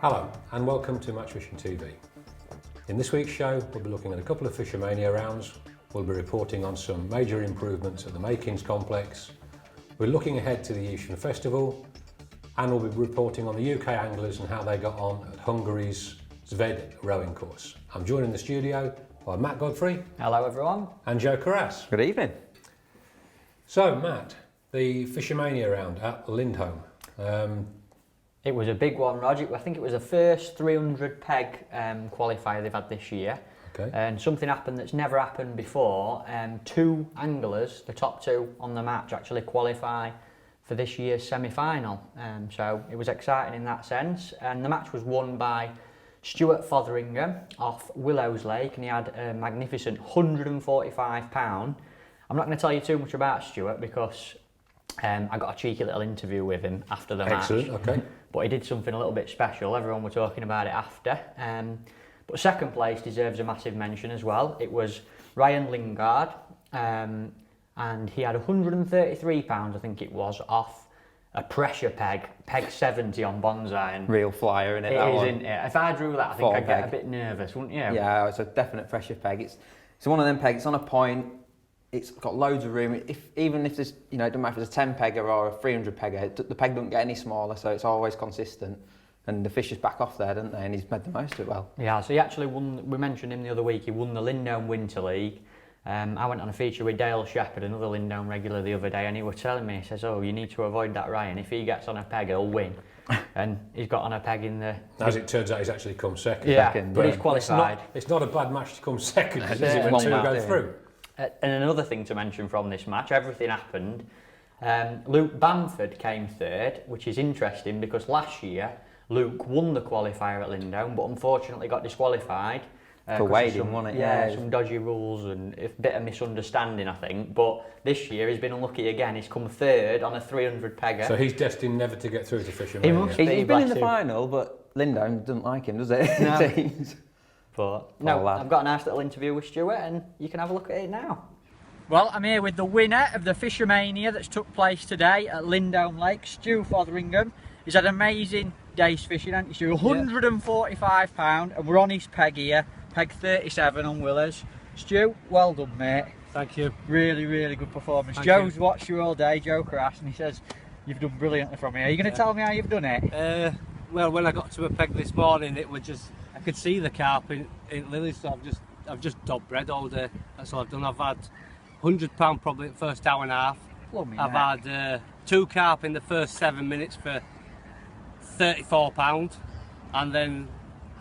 Hello and welcome to Match Fishing TV. In this week's show we'll be looking at a couple of Fisher Mania rounds, we'll be reporting on some major improvements at the Makins complex, we're looking ahead to the Yorkshire Festival, and we'll be reporting on the UK anglers and how they got on at Hungary's Zved rowing course. I'm joined in the studio by Matt Godfrey. Hello everyone. And Joe Coarse. Good evening. So Matt, the Fisher Mania round at Lindholm. It was a big one, Roger. I think it was the first 300 peg qualifier they've had this year. Okay. And something happened that's never happened before. Two anglers, the top two on the match, actually qualify for this year's semi-final. So it was exciting in that sense. And the match was won by Stuart Fotheringham off Willows Lake, and he had a magnificent £145. I'm not going to tell you too much about Stuart because I got a cheeky little interview with him after the match. Excellent, okay. But he did something a little bit special. Everyone were talking about it after. But second place deserves a massive mention as well. It was Ryan Lingard, and he had £133, I think it was, off a pressure peg 70 on bonsai. And real flyer, isn't it? It is, isn't it? If I drew that, I think I'd get a bit nervous, wouldn't you? Yeah, it's a definite pressure peg. It's one of them pegs. It's on a point. It's got loads of room. Even if there's, it doesn't matter if it's a 10 pegger or a 300 pegger, the peg doesn't get any smaller, so it's always consistent. And the fish is back off there, don't they? And he's made the most of it well. Yeah, so he actually won. We mentioned him the other week. He won the Lindholm Winter League. I went on a feature with Dale Shepherd, another Lindholm regular, the other day, and he was telling me, he says, "Oh, you need to avoid that Ryan. If he gets on a peg, he'll win." And he's got on a peg in the. As it turns out, he's actually come second. Yeah, second, but he's qualified. It's not a bad match to come second, is it? When Long two match, go yeah. through. And another thing to mention from this match, everything happened. Luke Bamford came third, which is interesting because last year Luke won the qualifier at Lindholm, but unfortunately got disqualified. For wading, wasn't it? Yeah, some dodgy rules and a bit of misunderstanding, I think. But this year he's been unlucky again. He's come third on a 300 pegger. So he's destined never to get through to Fisher He Mania. must He's been in the him. final, but Lindholm doesn't like him, does it? No. It seems. But no, lad. I've got a nice little interview with Stuart, and you can have a look at it now. Well, I'm here with the winner of the Fisher Mania that's took place today at Lindholm Lake, Stu Fotheringham. He's had an amazing day's fishing, hasn't he, Stu? £145, and we're on his peg here, peg 37 on Willows. Stu, well done, mate. Thank you. Really, really good performance. Thank Joe's you. watched you all day, Joe Coarse, and he says you've done brilliantly from here. Are you going to tell me how you've done it? Well, when I got to a peg this morning, it was just I could see the carp in lilies, so I've just dubbed bread all day. That's all I've done. I've had £100 probably the first hour and a half. Lummy, I've mate. had 2 carp in the first 7 minutes for £34, and then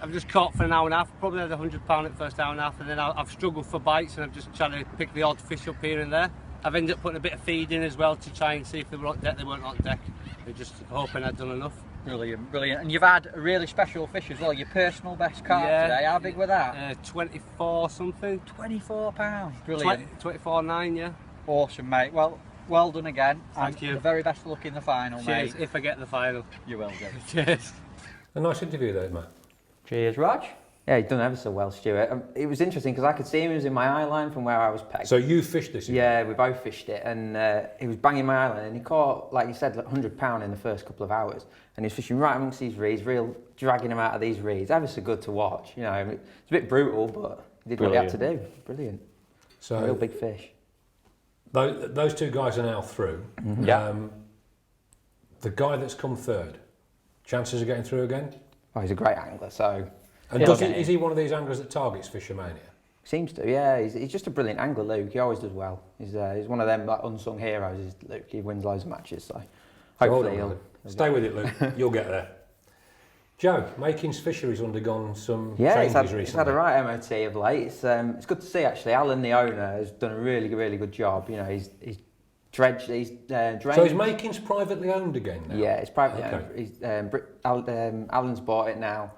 I've just caught for an hour and a half. Probably had £100 in the first hour and a half, and then I've struggled for bites, and I've just tried to pick the odd fish up here and there. I've ended up putting a bit of feed in as well to try and see if they were on deck. They weren't on deck. They're just hoping I'd done enough. Brilliant, brilliant. And you've had a really special fish as well, your personal best carp today. How big were that? 24 something. £24. Brilliant. 24.9, yeah. Awesome, mate. Well done again. Thank you. The very best of luck in the final, Cheers, mate. if I get the final. You will do. Cheers. A nice interview there, Matt. Cheers, Rog. Yeah, he's done ever so well, Stuart. It was interesting because I could see him. He was in my eye line from where I was pegged. So you fished this? Yeah, we both fished it, and he was banging my eye line, and he caught, like you said, like £100 in the first couple of hours, and he was fishing right amongst these reeds, real dragging him out of these reeds. Ever so good to watch. It's a bit brutal, but he did what he had to do. Brilliant. So real big fish. Those two guys are now through. Mm-hmm. Yeah. The guy that's come third, chances of getting through again? Oh, he's a great angler, so And is he one of these anglers that targets Fisher Mania? seems to. Yeah, he's just a brilliant angler, Luke. He always does well. He's one of them like unsung heroes. Is Luke? He wins loads of matches, so hopefully hold on, he'll stay with it, Luke. You'll get there. Joe, Makins Fisheries undergone some yeah, changes it's recently. had a right MOT of late. It's good to see actually. Alan, the owner, has done a really good job. He's dredged, he's drained. So is Makins privately owned again now? Yeah, it's privately Okay. owned. Alan's bought it now,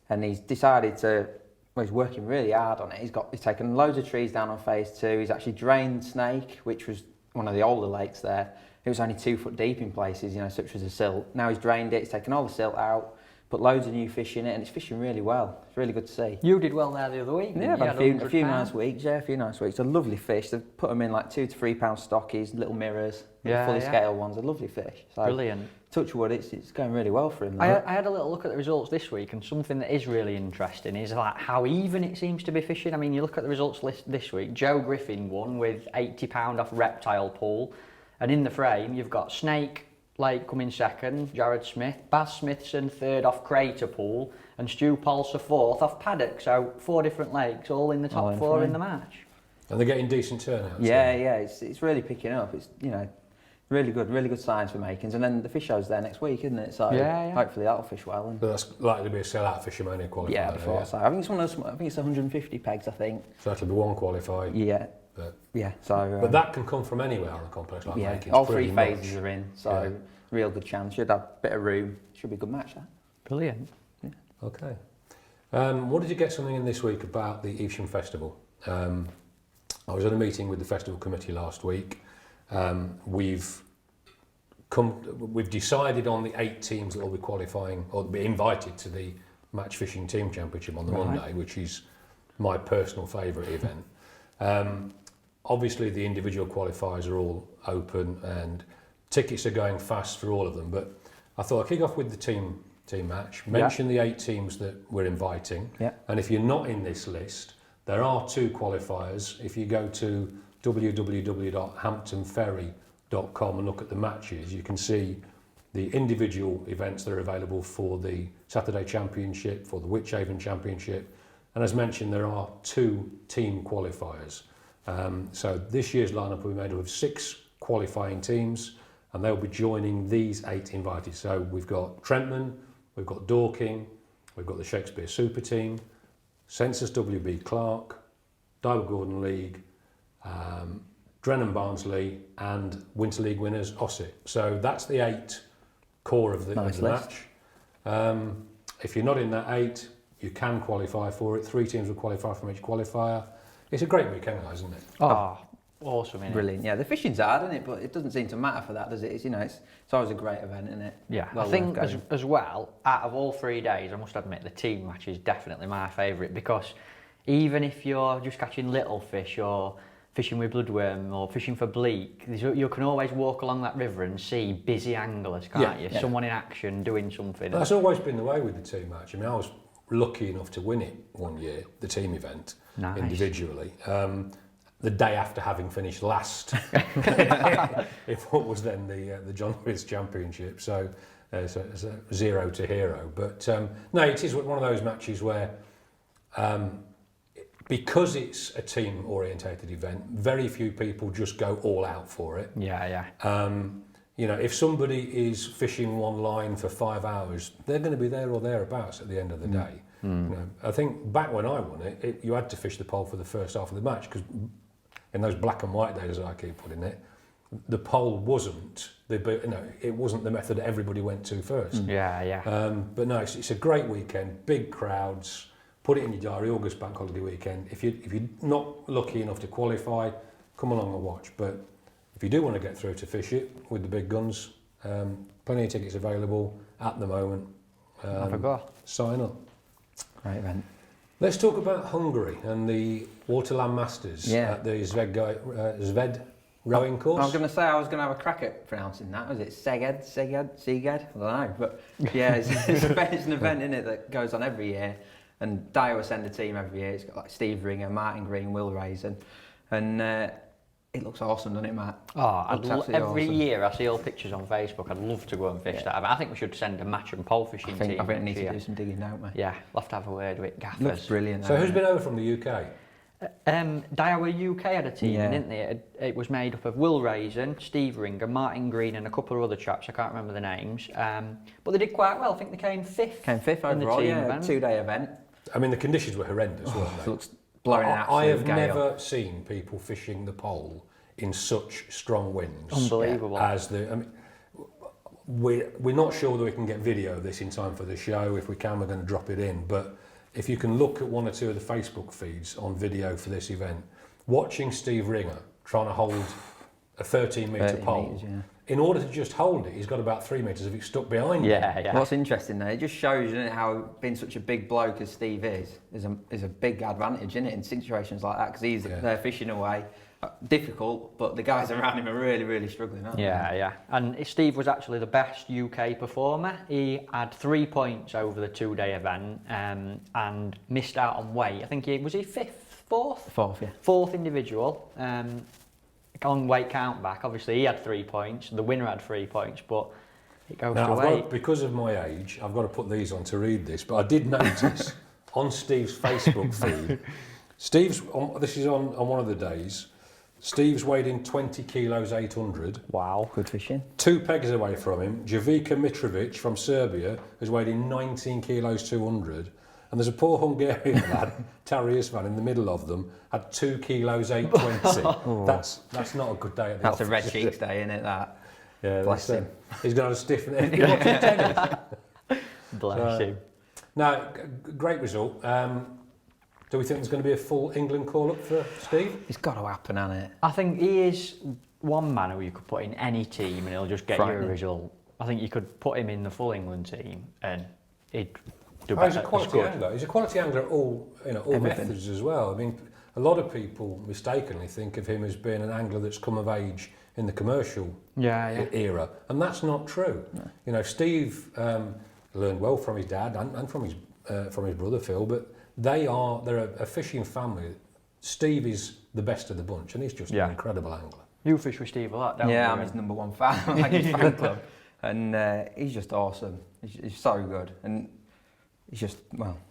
and he's decided to. Well, he's working really hard on it. He's taken loads of trees down on phase 2. He's actually drained Snake, which was one of the older lakes there. It was only 2 foot deep in places, such as a silt. Now he's drained it. He's taken all the silt out, put loads of new fish in it, and it's fishing really well. It's really good to see. You did well there the other week. Yeah, I've you had a few nice weeks. Yeah, a few nice weeks. They're lovely fish. They've put them in like 2 to 3 pound stockies, little mirrors, fully scaled ones. They're lovely fish. So, brilliant. Touch wood, it's going really well for him. I had a little look at the results this week, and something that is really interesting is like how even it seems to be fishing. I mean, you look at the results list this week. Joe Griffin won with £80 off reptile pool, and in the frame you've got Snake Lake coming second, Jared Smith, Baz Smithson third off Crater Pool, and Stu Paulser fourth off Paddock. So 4 different lakes, all in the top 4 in the match. And they're getting decent turnouts. Yeah, it's really picking up. It's really good signs for Makins. And then the fish show's there next week, isn't it? So hopefully that'll fish well. And but that's likely to be a sellout Fishermania qualifier. Yeah, before so. I think it's one of those. I think it's 150 pegs. I think. So that'll be one qualifier. Yeah. But So. But that can come from anywhere on a complex like Makins. All 3 phases are in. So real good chance. Should have a bit of room. Should be a good match. That. Brilliant. Yeah. Okay. What did you get something in this week about the Evesham Festival? I was at a meeting with the festival committee last week. We've decided on the 8 teams that will be qualifying or be invited to the Match Fishing Team Championship on the Monday, which is my personal favourite event. Obviously, the individual qualifiers are all open and tickets are going fast for all of them. But I thought I'd kick off with the team match. Mention the 8 teams that we're inviting, and if you're not in this list, there are 2 qualifiers. If you go to www.hamptonferry.com and look at the matches, you can see the individual events that are available for the Saturday Championship, for the Wychavon Championship, and as mentioned, there are 2 team qualifiers. So this year's lineup will be made up of 6 qualifying teams, and they'll be joining these 8 invited. So we've got Trentman, we've got Dorking, we've got the Shakespeare Super Team, Census WB Clark, Daiwa Gordon League, Drennan Barnsley, and Winter League winners Ossett. So that's the 8 core of the match. If you're not in that 8, you can qualify for it. 3 teams will qualify from each qualifier. It's a great weekend, guys, isn't it? Oh, awesome, isn't it? Brilliant. Yeah, the fishing's hard, isn't it? But it doesn't seem to matter for that, does it? It's always a great event, isn't it? Yeah, well I think as well, out of all 3 days, I must admit the team match is definitely my favourite, because even if you're just catching little fish or fishing with bloodworm or fishing for bleak, you can always walk along that river and see busy anglers, can't you? Someone in action doing something. That's always been the way with the team match. I mean, I was lucky enough to win it one year, the team event, individually. The day after having finished last if what was then the John Lewis Championship, so it's a 0 to hero. But no, it is one of those matches where because it's a team orientated event, very few people just go all out for it. If somebody is fishing one line for 5 hours, they're going to be there or thereabouts at the end of the day. I think back when I won it, you had to fish the pole for the first half of the match, because in those black and white days, as I keep putting it, the pole wasn't it wasn't the method everybody went to first. But no, it's a great weekend, big crowds. Put it in your diary, August Bank Holiday weekend. If you're not lucky enough to qualify, come along and watch. But if you do want to get through to fish it with the big guns, plenty of tickets available at the moment. Have a go. Sign up. Great event. Let's talk about Hungary and the Waterland Masters at the Zved rowing course. I was going to say I was going to have a crack at pronouncing that. Was it Szeged? I don't know. But yeah, it's an event, isn't it, that goes on every year. And Daiwa send a team every year. It's got like Steve Ringer, Martin Green, Will Raisin. And it looks awesome, doesn't it, Matt? Every year I see all pictures on Facebook. I'd love to go and fish that. I think we should send a match and pole fishing team. I think we need to do some digging, don't we? Yeah, we'll have to have a word with gaffers. Looks brilliant. So who's been over from the UK? Daiwa UK had a team, didn't they? It was made up of Will Raisin, Steve Ringer, Martin Green, and a couple of other chaps. I can't remember the names. But they did quite well. I think they came 5th. Came 5th overall, event. 2-day event. I mean, the conditions were horrendous, weren't they? It looks blowing out. I have never seen people fishing the pole in such strong winds. Unbelievable. We're not sure whether we can get video of this in time for the show. If we can, we're going to drop it in. But if you can look at 1 or 2 of the Facebook feeds on video for this event, watching Steve Ringer trying to hold a 13-metre 13 pole. metres, yeah. In order to just hold it, he's got about 3 metres of it stuck behind him. Yeah. What's interesting there, it just shows, doesn't it, how being such a big bloke as Steve is a big advantage, isn't it, in situations like that, because he's there fishing away. Difficult, but the guys around him are really, really struggling, aren't they? Yeah. And Steve was actually the best UK performer. He had 3 points over the 2-day event and missed out on weight. I think was he fourth? Fourth, yeah. Fourth individual. On weight count back, obviously he had 3 points. The winner had 3 points, but it goes to weight. Because of my age, I've got to put these on to read this, but I did notice on Steve's Facebook feed, this is on one of the days, Steve's weighed in 20 kilos 800. Wow, good fishing. 2 pegs away from him, Javica Mitrovic from Serbia has weighed in 19 kilos 200. And there's a poor Hungarian lad, Tariusvan, in the middle of them, had 2 kilos 820. That's not a good day at the That's office. a red cheeks day, isn't it, that? Yeah, Bless him. He's going to have a stiff... tennis. Bless him. Now, great result. Do we think there's going to be a full England call-up for Steve? It's got to happen, hasn't it? I think he is one man who you could put in any team and he'll just get you a result. I think you could put him in the full England team and he'd do better. He's a quality angler. He's a quality angler at all methods as well. I mean, a lot of people mistakenly think of him as being an angler that's come of age in the commercial era, and that's not true. No. You know, Steve learned well from his dad and from his brother Phil, but they're a fishing family. Steve is the best of the bunch, and he's just an incredible angler. You fish with Steve a lot, don't you? Yeah, I'm his #1 fan, like his fan club, and he's just awesome. He's so good, and he's just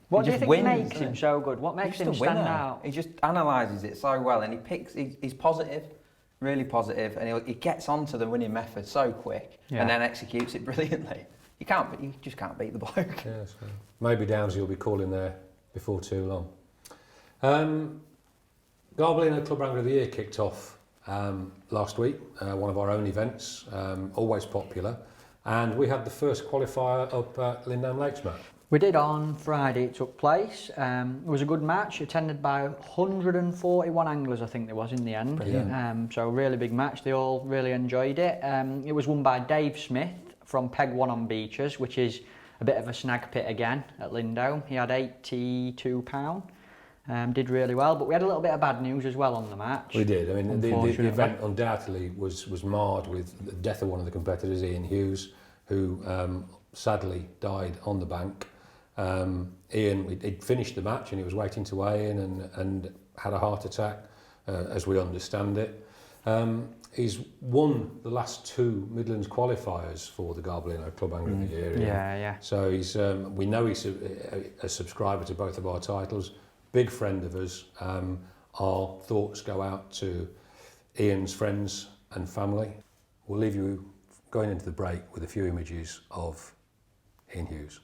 What do you think wins, makes him so good? What makes him stand out? He just analyses it so well, and he's positive, really positive, and he gets onto the winning method so quick, and then executes it brilliantly. You just can't beat the bloke. Yeah, so maybe Downsy will be calling there before too long. Garblino Club Angler of the Year kicked off last week, one of our own events, always popular, and we had the first qualifier up at Lindham Lakes, Matt. We did on Friday, it took place. It was a good match, attended by 141 anglers, I think there was in the end. So a really big match, they all really enjoyed it. It was won by Dave Smith from Peg 1 on Beaches, which is a bit of a snag pit again at Lindham. He had £82, did really well, but we had a little bit of bad news as well on the match. We did. I mean, the event undoubtedly was marred with the death of one of the competitors, Ian Hughes, who sadly died on the bank. Ian, he'd finished the match and he was waiting to weigh in and had a heart attack, as we understand it. He's won the last 2 Midlands qualifiers for the Garblino Club Angler of the Year. Yeah. So he's, we know he's a subscriber to both of our titles, big friend of us. Our thoughts go out to Ian's friends and family. We'll leave you going into the break with a few images of Ian Hughes.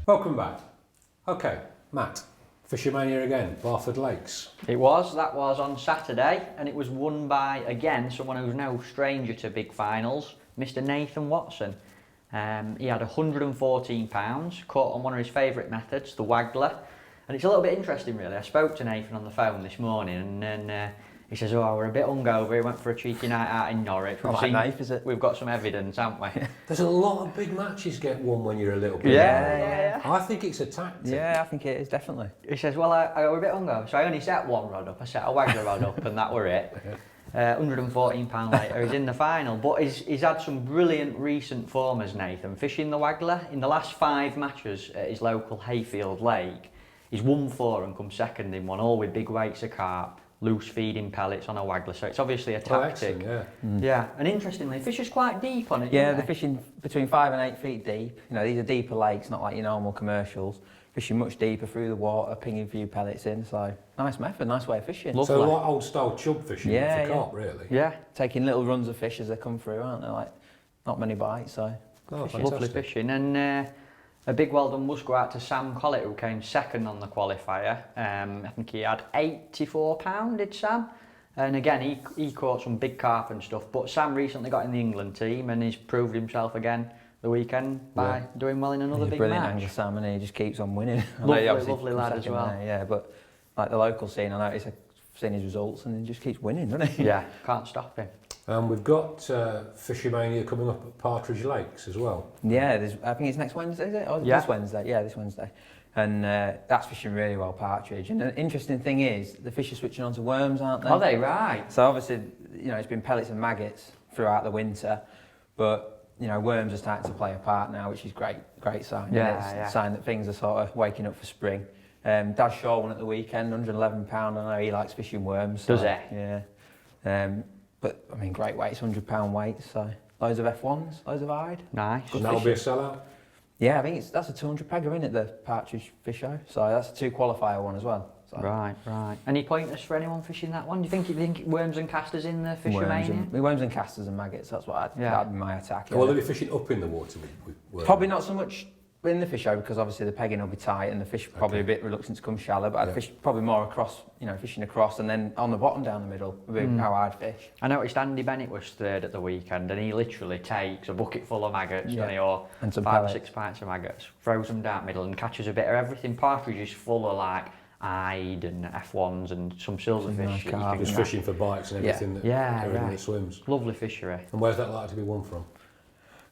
Welcome back. Okay, Matt, Fisher Mania again, Partridge Lakes. That was on Saturday, and it was won by, again, someone who's no stranger to big finals, Mr. Nathan Watson. He had £114, caught on one of his favourite methods, the waggler. And it's a little bit interesting really. I spoke to Nathan on the phone this morning and then he says, oh, we're a bit hungover, he went for a cheeky night out in Norwich. We've got some evidence, haven't we? There's a lot of big matches get won when you're a little bit. Yeah. I think it's a tactic. Yeah, I think it is, definitely. He says, well, I were a bit hungover, so I only set one rod up. I set a waggler rod up and that were it. £114 later, he's in the final. But he's had some brilliant recent form as Nathan, fishing the waggler. In the last 5 matches at his local Hayfield Lake, he's won 4 and come second in one, all with big weights of carp, loose feeding pellets on a waggler. So it's obviously a tactic. Yeah, and interestingly, the fish is quite deep on it. Yeah, they're fishing between 5 and 8 feet deep. You know, these are deeper lakes, not like your normal commercials. Fishing much deeper through the water, pinging a few pellets in. So nice method, nice way of fishing. Lovely. So like old style chub fishing for carp, really. Yeah, taking little runs of fish as they come through, aren't they? Like not many bites. So lovely fishing. And a big well done must go out to Sam Collett, who came second on the qualifier. I think he had £84, did Sam? And again, he caught some big carp and stuff. But Sam recently got in the England team and he's proved himself again the weekend by doing well in another big brilliant match. Angler Sam, and he just keeps on winning. Lovely lad as well. There, yeah, but like the local scene, I noticed I've seen his results and he just keeps winning, doesn't he? Yeah, can't stop him. We've got Fishmania coming up at Partridge Lakes as well. Yeah, I think it's next Wednesday, is it? Or this Wednesday? Yeah, this Wednesday. And that's fishing really well, Partridge. And an interesting thing is, the fish are switching on to worms, aren't they? Are they? Right. So obviously, you know, it's been pellets and maggots throughout the winter, but you know, worms are starting to play a part now, which is great sign. Yeah, It's a sign that things are sort of waking up for spring. Dad Shaw won at the weekend, £111. I know he likes fishing worms. So, does he? Yeah. But I mean, great weights, £100 weights. So loads of F1s, loads of hide. Nice. And that'll be a sellout. Yeah, I think that's a 200 pegger in at the Partridge Fish Show. So that's a 2 qualifier one as well. So. Right. Any pointers for anyone fishing that one? Do you think worms and casters in the Fishmania? Worms and casters and maggots, that's what that'd be my attack. Well, they'll be fishing up in the water with worms. Probably not so much in the fish show because obviously the pegging will be tight and the fish probably a bit reluctant to come shallow, but I'd fish probably more across, you know, fishing across and then on the bottom down the middle would be how I'd fish. I noticed Andy Bennett was third at the weekend and he literally takes a bucket full of maggots or and some 5 or 6 pints of maggots, throws them down middle and catches a bit of everything. Partridge is full of like Ide and F1s and some silverfish. Just fishing for bites and everything that swims. Lovely fishery. And where's that likely to be won from?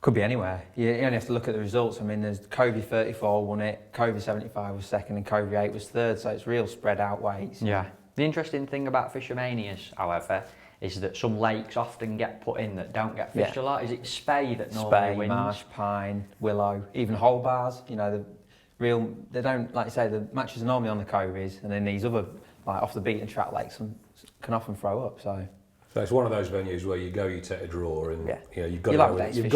Could be anywhere. You only have to look at the results. I mean, there's Covey 34 won it, Covey 75 was second, and Covey 8 was third. So it's real spread out weights. Yeah. The interesting thing about Fishmanias, however, is that some lakes often get put in that don't get fished a lot. Is it Spey that normally wins? Marsh, Pine, Willow, even whole bars. You know, they don't, like you say, the matches are normally on the Coveys, and then these other, like off the beaten track lakes, can often throw up. So it's one of those venues where you go, you take a draw, and you know, you've got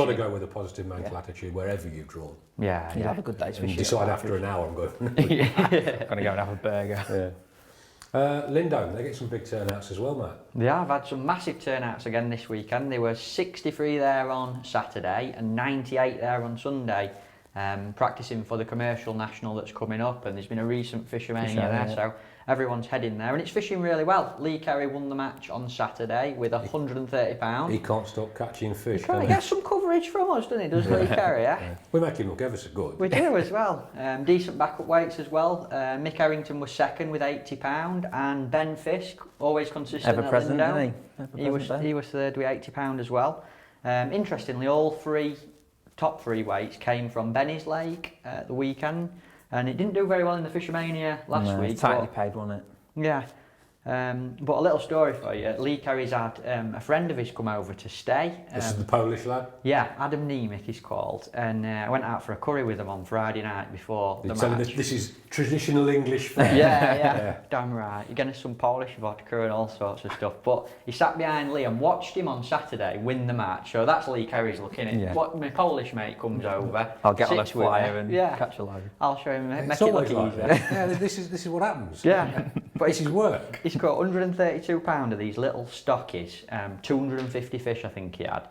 to go with a positive mental attitude wherever you've drawn. Yeah, you have a good day's fishing. Decide after an hour, I'm going. Gonna go and have a burger. Lindome, they get some big turnouts as well, Matt. Yeah, I've had some massive turnouts again this weekend. There were 63 there on Saturday and 98 there on Sunday. Practicing for the commercial national that's coming up, and there's been a recent Fishmania there, so everyone's heading there, and it's fishing really well. Lee Carey won the match on Saturday with £130. He can't stop catching fish. He gets some coverage from us, doesn't he? Does Lee Carey? We make him look ever so good. We do as well. Decent backup weights as well. Mick Errington was second with £80, and Ben Fisk, always consistent Ever present, at Lindome. He was third with £80 as well. Interestingly, all top three weights came from Benny's Lake at the weekend, and it didn't do very well in the Fishmania last week. Tightly paid, wasn't it? Yeah. But a little story for you. Lee Carey's had a friend of his come over to stay. This is the Polish lad? Yeah, Adam Nemec he's called. And I went out for a curry with him on Friday night before the match. This is traditional English fare. Yeah, damn right. You're getting some Polish vodka and all sorts of stuff. But he sat behind Lee and watched him on Saturday win the match. So that's Lee Carey's looking at. Yeah. What my Polish mate comes over. I'll get on a flyer and catch a load. I'll show him. It's make it look like easy. yeah, this is what happens. Yeah. But this is work. He's got £132 of these little stockies, 250 fish I think he had.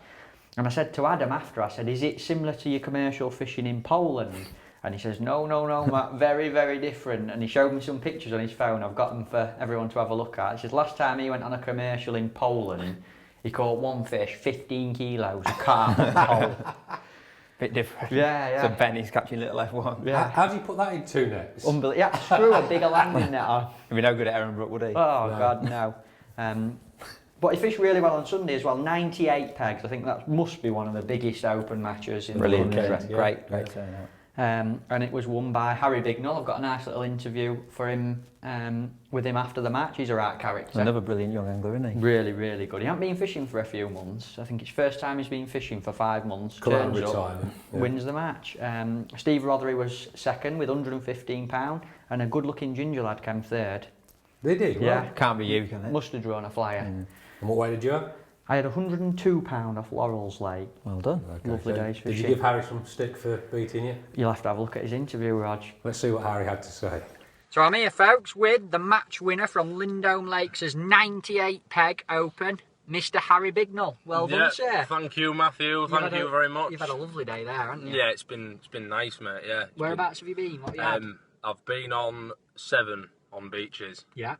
And I said to Adam after, I said, is it similar to your commercial fishing in Poland? And he says, no, Matt, very, very different. And he showed me some pictures on his phone. I've got them for everyone to have a look at. He says, last time he went on a commercial in Poland, he caught one fish, 15 kilos, a carp on the hole. Bit different. Yeah. So Benny's catching little F1. Yeah. How do you put that in 2 nets? Unbelievable. Yeah, screw a bigger landing net on. He'd be no good at Aaron would he? Oh, No. God, no. But he fished really well on Sunday as well, 98 pegs. I think that must be one of the biggest open matches in Brilliant. the country. Great turnout. And it was won by Harry Bignell. I've got a nice little interview for him with him after the match. He's a right character. Another brilliant young angler, isn't he? Really, really good. He hasn't been fishing for a few months. I think it's first time he's been fishing for 5 months. Come out of Turns up, retirement. Yeah. wins the match. Steve Rothery was second with £115 and a good-looking ginger lad came third. They did? Yeah. Wow. Can't be you, can it? Must have drawn a flyer. And what way did you have? I had £102 off Laurel's Lake. Well done. Lovely so days Did fishing. you give Harry some stick for beating you? You'll have to have a look at his interview, Rog. Let's see what Harry had to say. So I'm here, folks, with the match winner from Lindome Lakes' 98 peg open, Mr. Harry Bignell. Well done, sir. Thank you, Matthew. Thank you very much. You've had a lovely day there, haven't you? Yeah, it's been nice, mate. Yeah. Whereabouts have you been? What have you had? I've been on 7 on beaches. Yeah.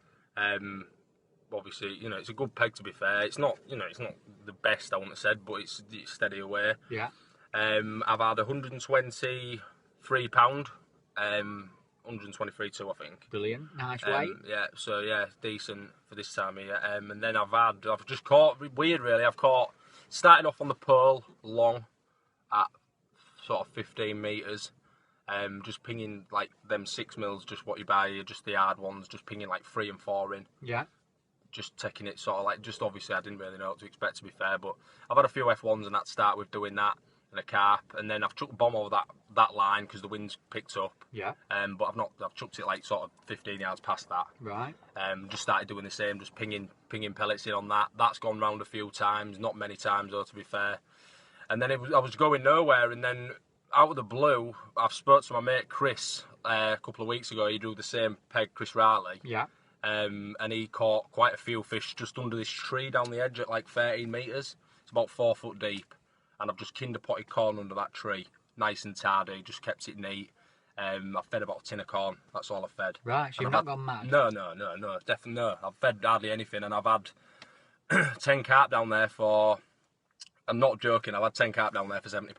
Obviously, it's a good peg to be fair. It's not, it's not the best I wouldn't have said, but it's steady away. Yeah. I've had £123, 123 too, I think. Brilliant. Nice weight. Yeah, so yeah, decent for this time of year. And then I've just caught, weird really, started off on the pearl long at sort of 15 metres. Just pinging like them 6 mils, just what you buy, just the hard ones, just pinging like 3 and 4 in. Yeah. Just taking it sort of like, just obviously I didn't really know what to expect to be fair, but I've had a few F1s and that start with doing that and a carp, and then I've chucked a bomb over that line because the wind's picked up. Yeah. But I've chucked it like sort of 15 yards past that. Right. Just started doing the same, just pinging pellets in on that. That's gone round a few times, not many times though, to be fair. And then I was going nowhere, and then out of the blue, I've spoke to my mate Chris a couple of weeks ago. He drew the same peg, Chris Riley. Yeah. And he caught quite a few fish just under this tree down the edge at like 13 metres. It's about 4 foot deep, and I've just kinder potted corn under that tree, nice and tardy, just kept it neat. I've fed about a tin of corn, that's all I've fed. Right, so you've not gone mad? No, definitely no. I've fed hardly anything, and I've had 10 carp down there for, I'm not joking, I've had 10 carp down there for £70.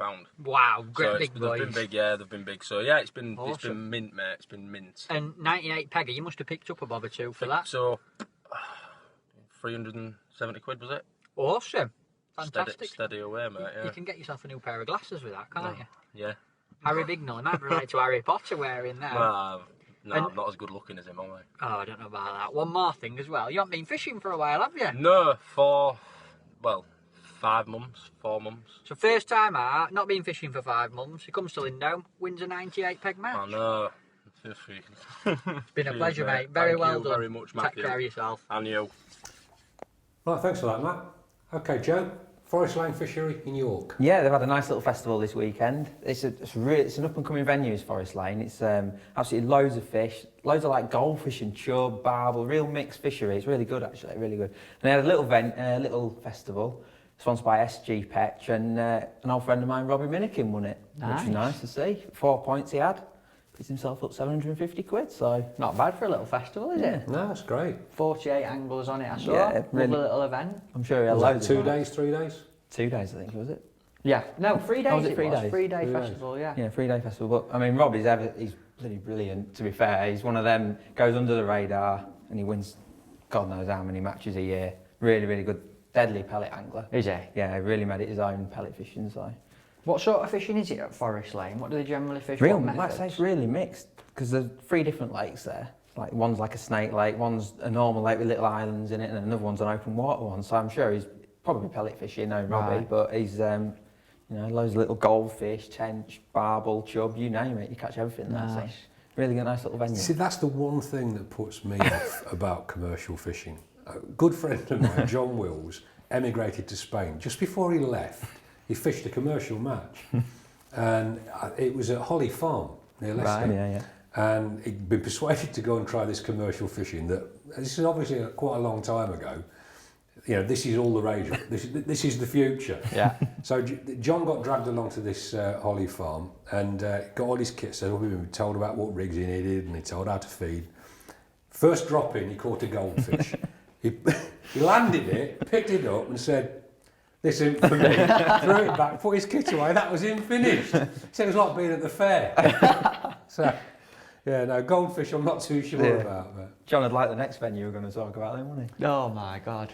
Wow, great So big boys. they've been big, yeah, they've been big. So yeah, it's been Awesome. mint, mate, it's been mint. And 98 pegger, you must have picked up a bob or two for that. So, 370 quid was it? Awesome. Fantastic. Steady away, mate, yeah. You can get yourself a new pair of glasses with that, can't you? Yeah. Harry Bignell, he might be related to Harry Potter wearing that. Well, no, And- I'm not as good looking as him, am I? Oh, I don't know about that. One more thing as well. You haven't been fishing for a while, have you? No, for, 5 months, 4 months. So first time out, not been fishing for 5 months. He comes to Lindome, wins a 98 peg match. I know. It's been a Cheers, pleasure, mate. Very Thank well you done. very much, Take Matthew. care of yourself. And you. Right, thanks for that, Matt. Okay, Joe, Forest Lane Fishery in York. Yeah, they've had a nice little festival this weekend. It's an up and coming venue, is Forest Lane. It's absolutely loads of fish, loads of like goldfish and chub, barbel, real mixed fishery. It's really good actually, really good. And they had a little festival sponsored by SG Petch, and an old friend of mine, Robbie Minikin, won it, which was nice to see. 4 points he had. Picked himself up 750 quid, so... Not bad for a little festival, is it? No, that's great. 48 anglers on it, I saw. Yeah, Lovely really- little event. I'm sure he had Was that loads 2 of them. days, 3 days? 2 days, I think, was it? Yeah. No, 3 days Oh, was it 3 days? 3 day 3 days. festival, yeah. Yeah, 3 day festival. But I mean, Rob he's bloody brilliant. To be fair, he's one of them goes under the radar and he wins God knows how many matches a year. Really, really good, deadly pellet angler. Is he? Yeah, he really made it his own pellet fishing. So What sort of fishing is it at Forest Lane? What do they generally fish? real, What like I say, methods? it's really mixed because there's 3 different lakes there. Like one's like a snake lake, one's a normal lake with little islands in it, and another one's an open water one. So I'm sure he's probably pellet fishing, no Robbie, Right. but he's loads of little goldfish, tench, barbel, chub, you name it. You catch everything there. So Nice. really good, nice little venue. See, that's the one thing that puts me off about commercial fishing. A good friend of mine, John Wills, emigrated to Spain. Just before he left, he fished a commercial match. And it was at Holly Farm near Leicester. Right, yeah. And he'd been persuaded to go and try this commercial fishing that, this is obviously quite a long time ago. You know, this is all the rage. This is the future. Yeah. So John got dragged along to this Holly Farm and got all his kit set up. He was told about what rigs he needed and he told how to feed. First drop in, he caught a goldfish. He landed it, picked it up and said, "This isn't for me." Threw it back, put his kit away. That was him finished. He said it was like being at the fair. So, yeah, no, goldfish I'm not too sure about. But. John would like the next venue we're going to talk about then, wouldn't he? Oh my God.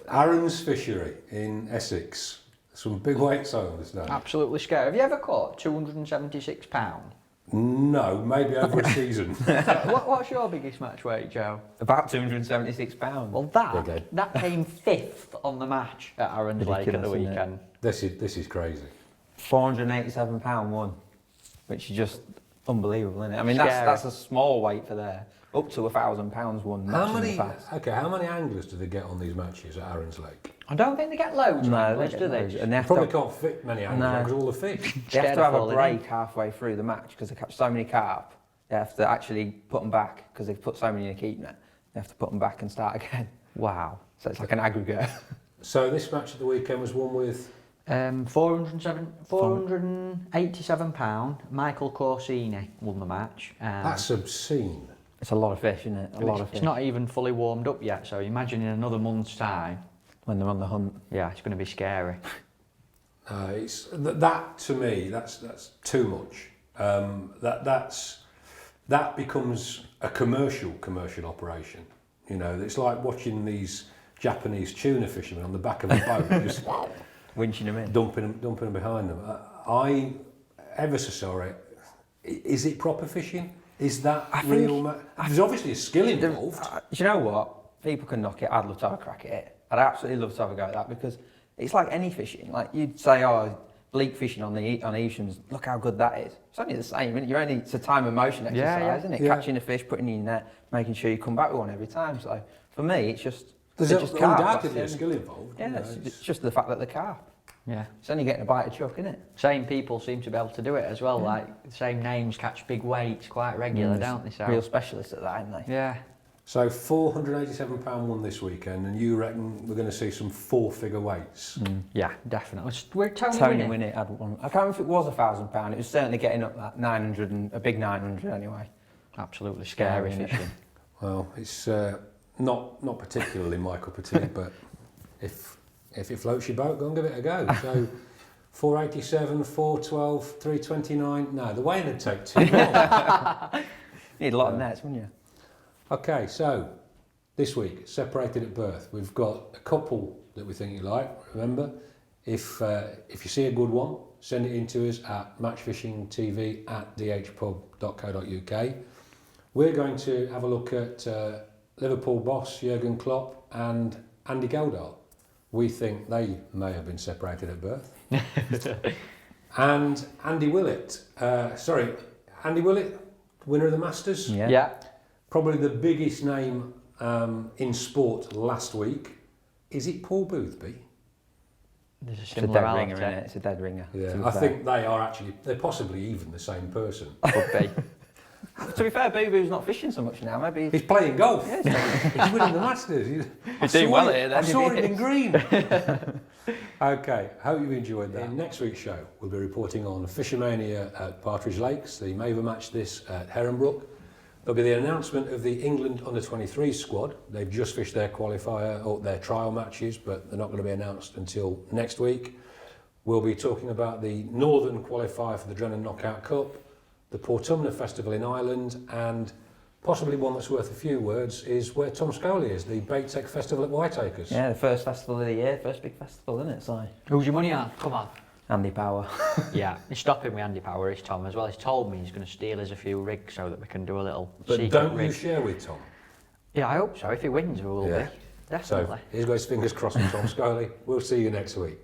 Aaron's Fishery in Essex. Some big weights over this now. Absolutely scary. Have you ever caught £276? No, maybe over a season. What's your biggest match weight, Joe? About £276. Well, Okay. that came 5th on the match at Aaron's Lake at the Ridiculous, isn't it? weekend. This is crazy. £487 one, which is just unbelievable, isn't it? I mean, that's a small weight for there. Up to £1,000 one match in the past. How many anglers do they get on these matches at Aaron's Lake? I don't think they get loads of anglers, get do they? loads. And they have Probably to, can't fit many anglers because all the fish. they have to have a Falling in. break halfway through the match because they catch so many carp. They have to actually put them back because they've put so many in a keep net. They have to put them back and start again. Wow. So it's like an aggregate. So this match at the weekend was won with £487. Michael Corsini won the match. that's obscene. It's a lot of fish, isn't it? A lot of fish. It's not even fully warmed up yet, so imagine in another month's time. When they're on the hunt. Yeah, it's going to be scary. It's that to me. That's too much. That becomes a commercial operation. You know, it's like watching these Japanese tuna fishermen on the back of a boat, just Winching them in. dumping them behind them. I ever so sorry. Is it proper fishing? Is that real? There's obviously a skill involved. Do you know what? People can knock it. I'd love to have a crack at it. I'd absolutely love to have a go at that because it's like any fishing. Like you'd say, oh, bleak fishing on the oceans. Look how good that is. It's only the same. Isn't it? It's a time and motion exercise, isn't it? Yeah. Catching a fish, putting it in your net, making sure you come back with one every time. So for me, it's just There's just carp. undoubtedly a That's it. skill involved. Yeah, you know, it's just the fact that they're carp. Yeah. It's only getting a bite of chuck, isn't it? Same people seem to be able to do it as well. Like the same names catch big weights quite regular, don't they? So Real specialists at that, aren't they? yeah. So £487 won this weekend, and you reckon we're going to see some 4-figure weights? Yeah, definitely. We're Tony Tony winning. Winnett had one. I can't remember if it was £1,000. It was certainly getting up that 900 and a big 900 anyway. Absolutely scary Scary, fishing. Well, it's not particularly my cup of tea, but if it floats your boat, go and give it a go. So 487, 412, 329. No, the weighing would take too long. Need a lot of nets, wouldn't you? Okay, so this week, separated at birth, we've got a couple that we think you like. Remember, if you see a good one, send it in to us at matchfishingtv@dhpub.co.uk. We're going to have a look at Liverpool boss Jurgen Klopp and Andy Goldar. We think they may have been separated at birth. And Andy Willett, winner of the Masters. Yeah. Probably the biggest name in sport last week. Is it Paul Boothby? There's a It's a dead similarity. ringer, isn't it? It's a dead ringer. Yeah, to be I fair. think they're possibly even the same person. Could be. To be fair, Boo Boo's not fishing so much now. Maybe He's playing golf. Yeah, He's winning the Masters. He's doing well here then, I if saw he him in is. green. Okay, hope you enjoyed that. In next week's show, we'll be reporting on Fishermania at Partridge Lakes, the Maver match this at Heronbrook. There'll be the announcement of the England under-23 squad. They've just fished their qualifier or their trial matches, but they're not going to be announced until next week. We'll be talking about the Northern qualifier for the Drennan Knockout Cup, the Portumna Festival in Ireland, and possibly one that's worth a few words is where Tom Scully is, the Baitek Festival at Whiteacres. Yeah, the first festival of the year, first big festival, isn't it? So Who's your money on? Come on. Andy Power. Yeah, he's stopping with Andy Power, is Tom as well. He's told me he's going to steal us a few rigs so that we can do a little But secret don't rig. you share with Tom. Yeah, I hope so. If he wins, we will Yeah. be. Definitely. So here's goes fingers crossed for Tom Scully. We'll see you next week.